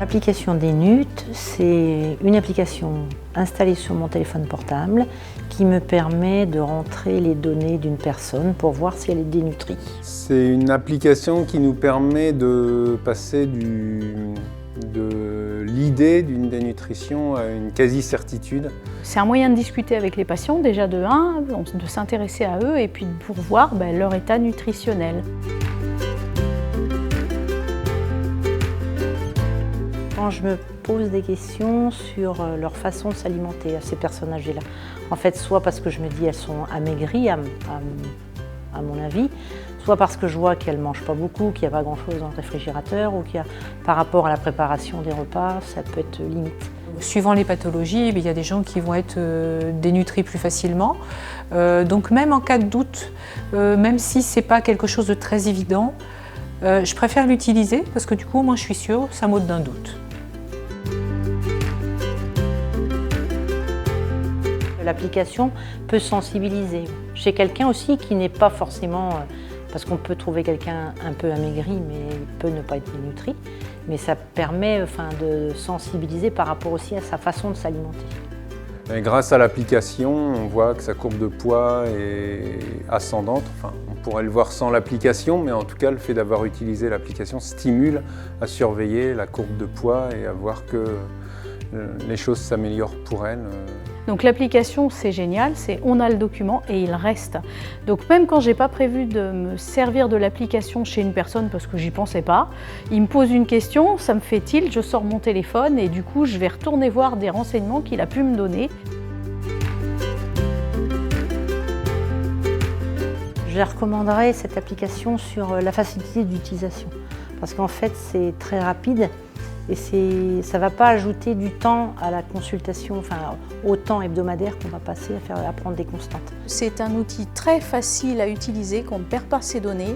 L'application Dénut, c'est une application installée sur mon téléphone portable qui me permet de rentrer les données d'une personne pour voir si elle est dénutrie. C'est une application qui nous permet de passer de l'idée d'une dénutrition à une quasi-certitude. C'est un moyen de discuter avec les patients, déjà de s'intéresser à eux et puis pour voir leur état nutritionnel. Quand je me pose des questions sur leur façon de s'alimenter à ces personnes âgées-là, en fait, soit parce que je me dis elles sont amaigries à mon avis, soit parce que je vois qu'elles ne mangent pas beaucoup, qu'il n'y a pas grand-chose dans le réfrigérateur ou qu'il y a, par rapport à la préparation des repas, ça peut être limite. Suivant les pathologies, il y a des gens qui vont être dénutris plus facilement. Donc même en cas de doute, même si ce n'est pas quelque chose de très évident, je préfère l'utiliser parce que du coup, moi je suis sûre, ça m'ôte d'un doute. L'application peut sensibiliser. Chez quelqu'un aussi qui n'est pas forcément, parce qu'on peut trouver quelqu'un un peu amaigri, mais il peut ne pas être dénutri, mais ça permet de sensibiliser par rapport aussi à sa façon de s'alimenter. Et grâce à l'application, on voit que sa courbe de poids est ascendante. On pourrait le voir sans l'application, mais en tout cas, le fait d'avoir utilisé l'application stimule à surveiller la courbe de poids et à voir que les choses s'améliorent pour elle. Donc l'application, c'est génial, on a le document et il reste. Donc même quand je n'ai pas prévu de me servir de l'application chez une personne parce que j'y pensais pas, il me pose une question, ça me fait tilt, je sors mon téléphone et du coup je vais retourner voir des renseignements qu'il a pu me donner. Je recommanderais cette application sur la facilité d'utilisation parce qu'en fait c'est très rapide. Et ça ne va pas ajouter du temps à la consultation, au temps hebdomadaire qu'on va passer à prendre des constantes. C'est un outil très facile à utiliser, qu'on ne perd pas ses données.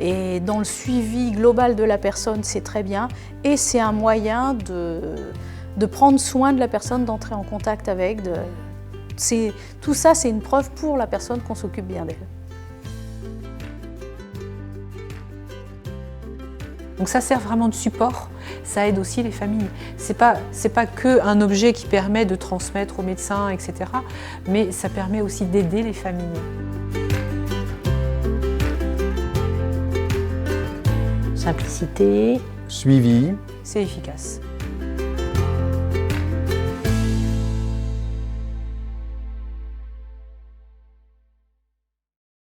Et dans le suivi global de la personne, c'est très bien. Et c'est un moyen de prendre soin de la personne, d'entrer en contact avec. Tout ça, c'est une preuve pour la personne qu'on s'occupe bien d'elle. Donc ça sert vraiment de support, ça aide aussi les familles. C'est pas qu'un objet qui permet de transmettre aux médecins, etc. Mais ça permet aussi d'aider les familles. Simplicité. Suivi. C'est efficace.